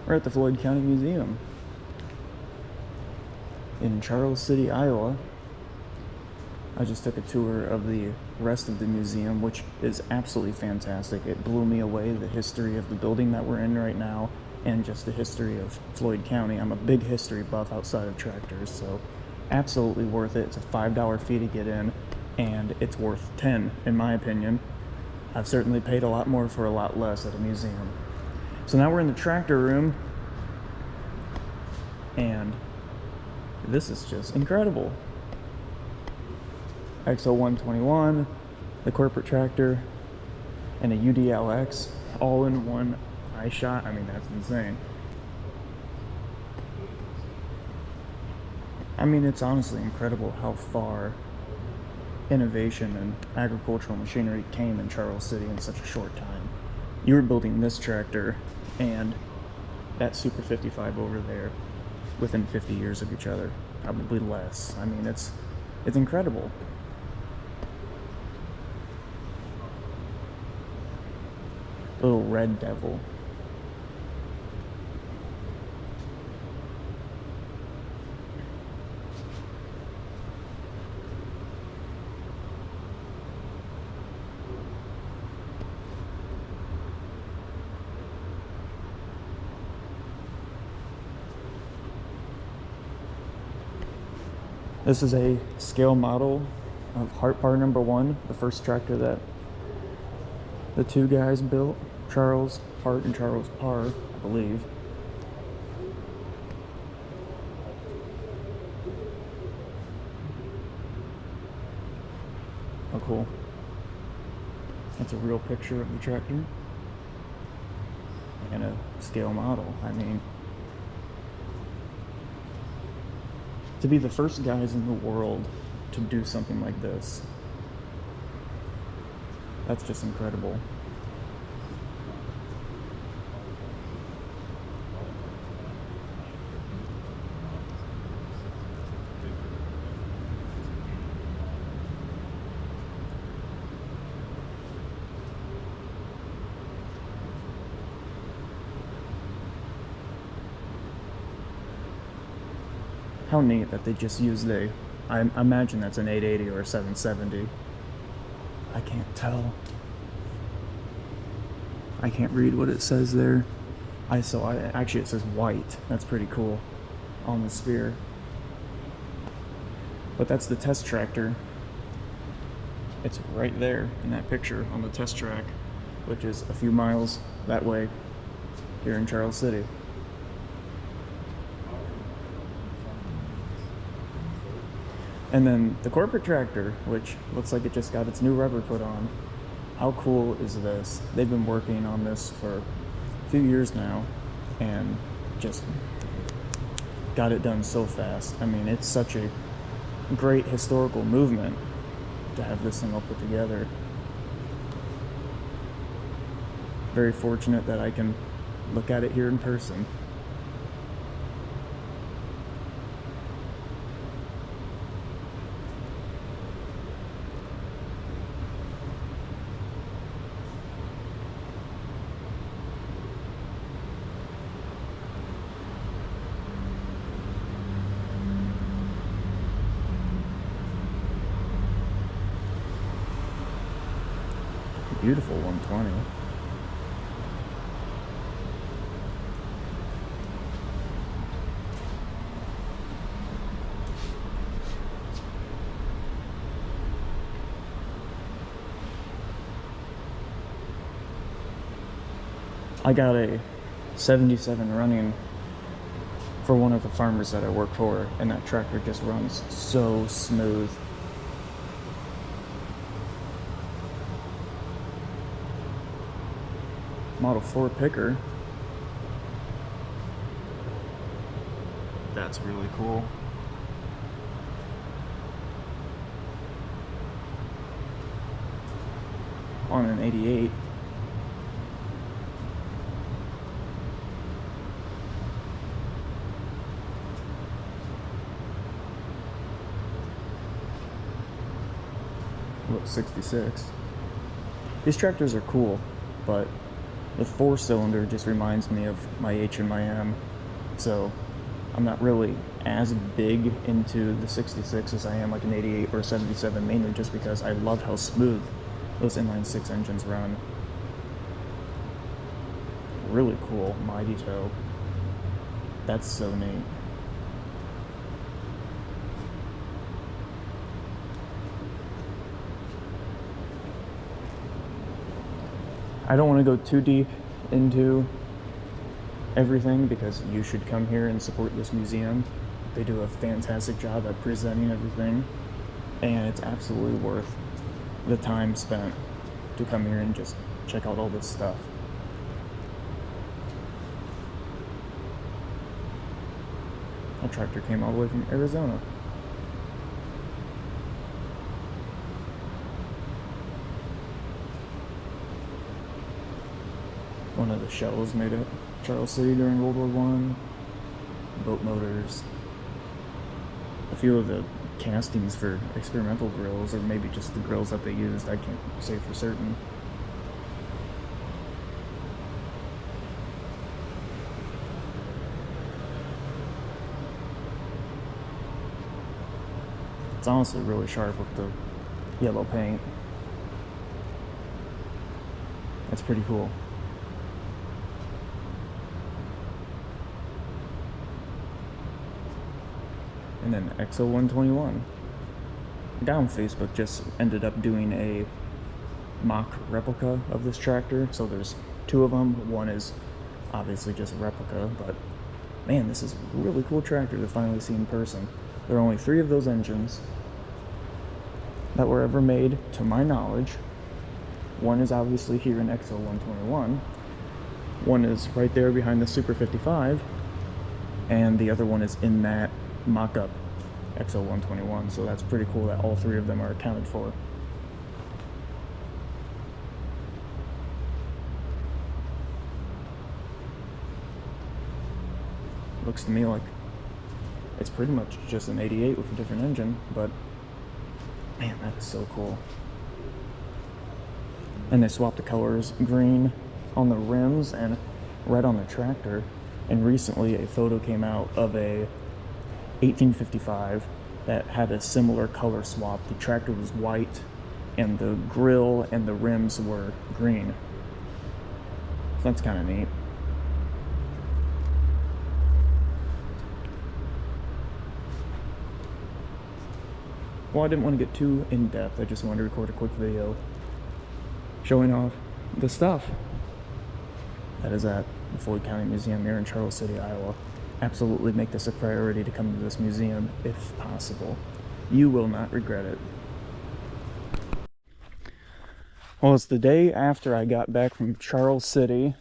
We're at the Floyd County Museum in Charles City, Iowa. I just took a tour of the rest of the museum, which is absolutely fantastic. It blew me away, the history of the building that we're in right now and just the history of Floyd County. I'm a big history buff outside of tractors, so absolutely worth it. It's a $5 fee to get in, and it's worth 10 in my opinion. I've certainly paid a lot more for a lot less at a museum. So now we're in the tractor room, and this is just incredible. XO121, the corporate tractor, and a UDLX all in one eye shot. I mean, that's insane. I mean, it's honestly incredible how far innovation and agricultural machinery came in Charles City in such a short time. You were building this tractor and that Super 55 over there within 50 years of each other, probably less. I mean, it's incredible. Little red devil. This is a scale model of Hart Par number 1, the first tractor that the two guys built, Charles Hart and Charles Parr, I believe. Oh, cool. That's a real picture of the tractor and a scale model. I mean, to be the first guys in the world to do something like this, that's just incredible. How neat that they just used I imagine that's an 880 or a 770. I can't tell. I can't read what it says there. Actually it says white. That's pretty cool on the spear. But that's the test tractor. It's right there in that picture on the test track, which is a few miles that way here in Charles City. And then the corporate tractor, which looks like it just got its new rubber put on. How cool is this? They've been working on this for a few years now and just got it done so fast. I mean, it's such a great historical movement to have this thing all put together. Very fortunate that I can look at it here in person. Beautiful 120. I got a 77 running for one of the farmers that I work for, and that tractor just runs so smooth. Model 4 picker. That's really cool. On an 88. Look, 66. These tractors are cool, but The 4-cylinder just reminds me of my H and my M, so I'm not really as big into the 66 as I am like an 88 or a 77, mainly just because I love how smooth those inline-6 engines run. Really cool, Mighty Toe. That's so neat. I don't want to go too deep into everything because you should come here and support this museum. They do a fantastic job at presenting everything, and it's absolutely worth the time spent to come here and just check out all this stuff. That tractor came all the way from Arizona. One of the shells made it Charles City during World War I. Boat motors. A few of the castings for experimental grills, or maybe just the grills that they used, I can't say for certain. It's honestly really sharp with the yellow paint. That's pretty cool. And then XO121. A guy on Facebook just ended up doing a mock replica of this tractor. So there's 2 of them. One is obviously just a replica, but man, this is a really cool tractor to finally see in person. There are only 3 of those engines that were ever made, to my knowledge. One is obviously here in XO121. One is right there behind the Super 55. And the other one is in that mock-up XO121, so that's pretty cool that all 3 of them are accounted for. Looks to me like it's pretty much just an 88 with a different engine, but man, that is so cool. And they swapped the colors, green on the rims and red on the tractor. And recently a photo came out of a 1855 that had a similar color swap. The tractor was white and the grill and the rims were green. So that's kind of neat. Well, I didn't want to get too in-depth. I just wanted to record a quick video showing off the stuff that is at the Floyd County Museum here in Charles City, Iowa. Absolutely make this a priority to come to this museum if possible. You will not regret it. Well, it's the day after I got back from Charles City,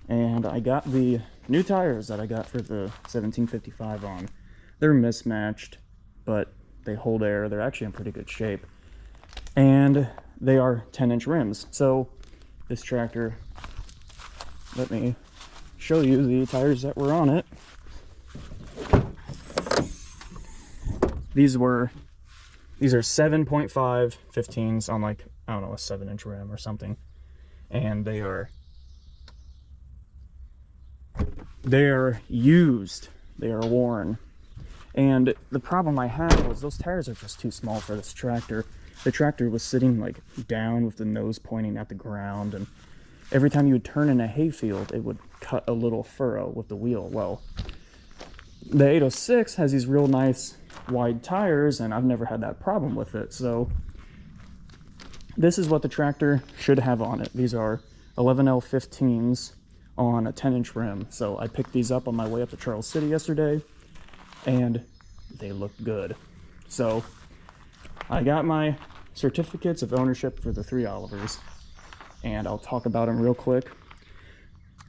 and I got the new tires that I got for the 1755 on. They're mismatched, but they hold air. They're actually in pretty good shape. And they are 10-inch rims. So this tractor, let me show you the tires that were on it. These are 7.5 15s on, like, I don't know, a 7-inch rim or something. And they are used. They are worn. And the problem I had was those tires are just too small for this tractor. The tractor was sitting like down with the nose pointing at the ground, and every time you would turn in a hayfield, it would cut a little furrow with the wheel. Well, the 806 has these real nice wide tires, and I've never had that problem with it. So this is what the tractor should have on it. These are 11L15s on a 10-inch rim. So I picked these up on my way up to Charles City yesterday, and they look good. So I got my certificates of ownership for the 3 Olivers, and I'll talk about them real quick.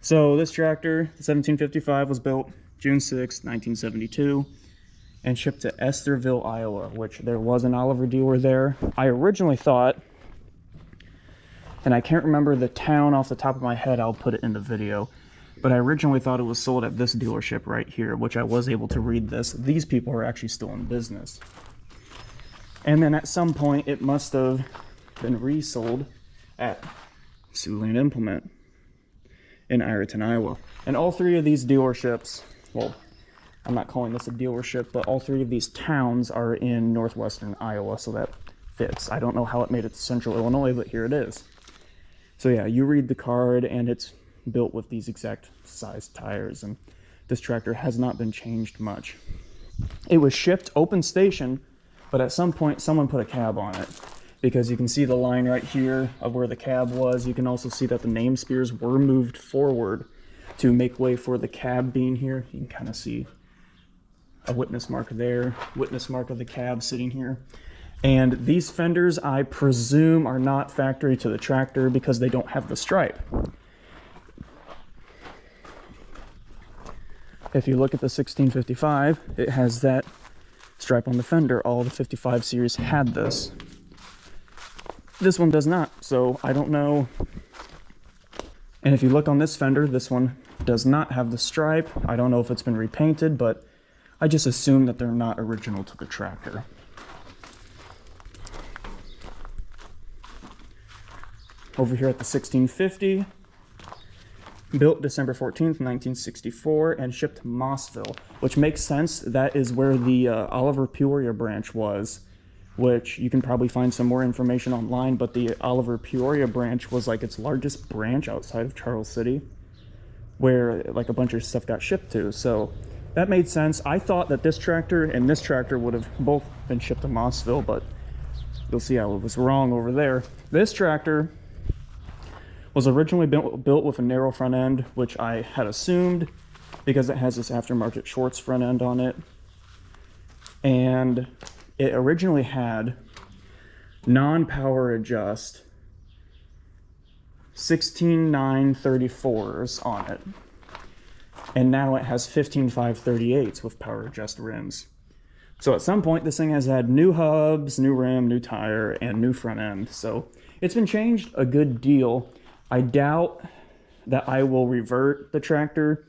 So this tractor, the 1755, was built June 6, 1972, and shipped to Estherville, Iowa, which there was an Oliver dealer there. I originally thought, and I can't remember the town off the top of my head, I'll put it in the video, but I originally thought it was sold at this dealership right here, which I was able to read this. These people are actually still in business. And then at some point, it must have been resold at Siouxland Implement in Ironton, Iowa. And all three of these dealerships, well, I'm not calling this a dealership, but all three of these towns are in northwestern Iowa, so that fits. I don't know how it made it to central Illinois, but here it is. So yeah, you read the card, and it's built with these exact size tires, and this tractor has not been changed much. It was shipped open station, but at some point someone put a cab on it, because you can see the line right here of where the cab was. You can also see that the name spears were moved forward to make way for the cab being here. You can kind of see a witness mark there, witness mark of the cab sitting here. And these fenders, I presume, are not factory to the tractor because they don't have the stripe. If you look at the 1655, it has that stripe on the fender. All the 55 series had this. This one does not, so I don't know. And if you look on this fender, this one does not have the stripe. I don't know if it's been repainted, but I just assume that they're not original to the tractor. Over here at the 1650, built December 14th, 1964, and shipped to Mossville, which makes sense. That is where the Oliver Peoria branch was, which you can probably find some more information online, but the Oliver Peoria branch was like its largest branch outside of Charles City, where like a bunch of stuff got shipped to. So that made sense. I thought that this tractor and this tractor would have both been shipped to Mossville, but you'll see I was wrong over there. This tractor was originally built with a narrow front end, which I had assumed because it has this aftermarket Schwartz front end on it. And it originally had non-power adjust 16.934s on it. And now it has 15.538s with power adjust rims. So at some point this thing has had new hubs, new rim, new tire, and new front end. So it's been changed a good deal. I doubt that I will revert the tractor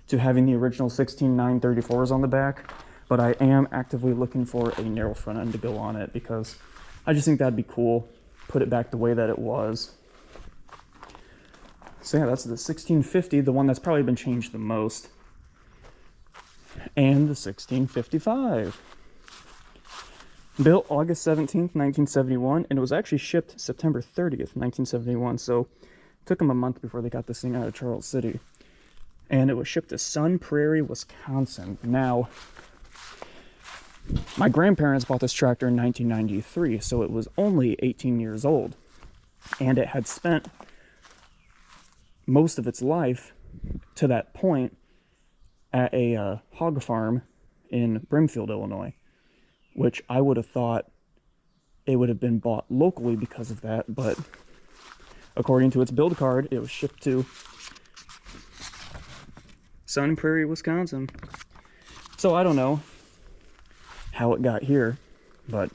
to having the original 16.934s on the back, but I am actively looking for a narrow front end to go on it because I just think that'd be cool. Put it back the way that it was. So yeah, that's the 1650, the one that's probably been changed the most. And the 1655. Built August 17th, 1971, and it was actually shipped September 30th, 1971, so it took them a month before they got this thing out of Charles City. And it was shipped to Sun Prairie, Wisconsin. Now, my grandparents bought this tractor in 1993, so it was only 18 years old. And it had spent most of its life to that point at a hog farm in Brimfield, Illinois, which I would have thought it would have been bought locally because of that, but according to its build card, it was shipped to Sun Prairie, Wisconsin. So I don't know how it got here, but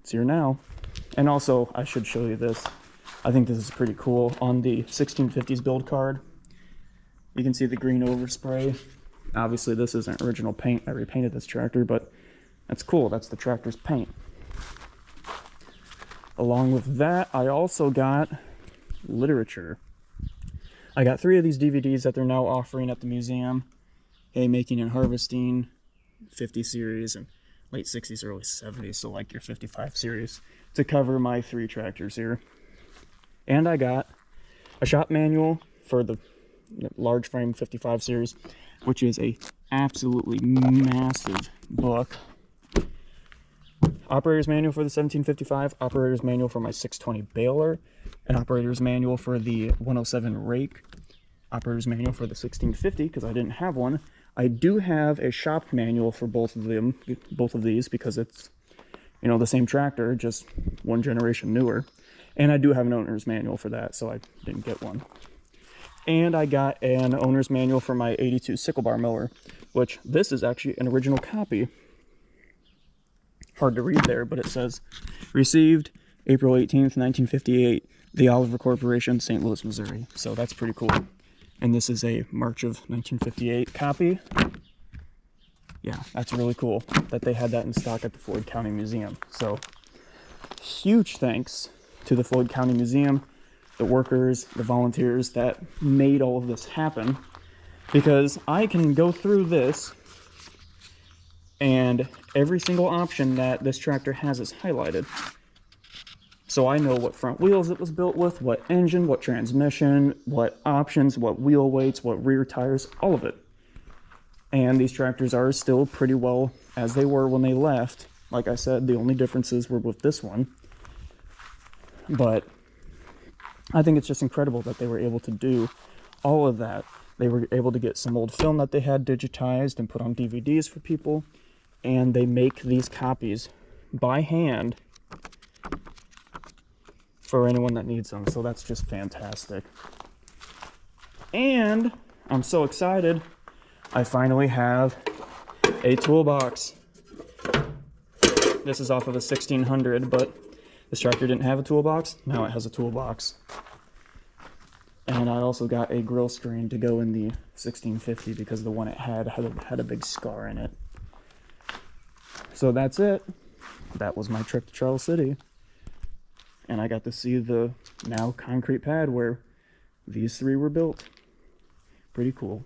it's here now. And also, I should show you this. I think this is pretty cool. On the 1650s build card, you can see the green overspray. Obviously, this isn't original paint. I repainted this tractor, but that's cool. That's the tractor's paint. Along with that, I also got literature. I got 3 of these DVDs that they're now offering at the museum. Haymaking and Harvesting, 50 series, and late 60s, early 70s, so like your 55 series, to cover my 3 tractors here. And I got a shop manual for the large frame 55 series, which is a absolutely massive book. Operator's manual for the 1755, operator's manual for my 620 baler, an operator's manual for the 107 rake, operator's manual for the 1650 because I didn't have one. I do have a shop manual for both of these because it's, you know, the same tractor, just one generation newer. And I do have an owner's manual for that, so I didn't get one. And I got an owner's manual for my 82 sickle bar mower, which this is actually an original copy. Hard to read there, but it says, received April 18th, 1958, the Oliver Corporation, St. Louis, Missouri. So that's pretty cool. And this is a March of 1958 copy. Yeah, that's really cool that they had that in stock at the Floyd County Museum. So huge thanks to the Floyd County Museum the workers, the volunteers that made all of this happen, because I can go through this and every single option that this tractor has is highlighted. So I know what front wheels it was built with, what engine, what transmission, what options, what wheel weights, what rear tires, all of it. And these tractors are still pretty well as they were when they left. Like I said, the only differences were with this one. But I think it's just incredible that they were able to do all of that. They were able to get some old film that they had digitized and put on DVDs for people. And they make these copies by hand for anyone that needs them. So that's just fantastic. And I'm so excited. I finally have a toolbox. This is off of a 1600, but this tractor didn't have a toolbox. Now it has a toolbox. And I also got a grill screen to go in the 1650 because the one it had a big scar in it. So that's it. That was my trip to Charles City. And I got to see the now concrete pad where these three were built. Pretty cool.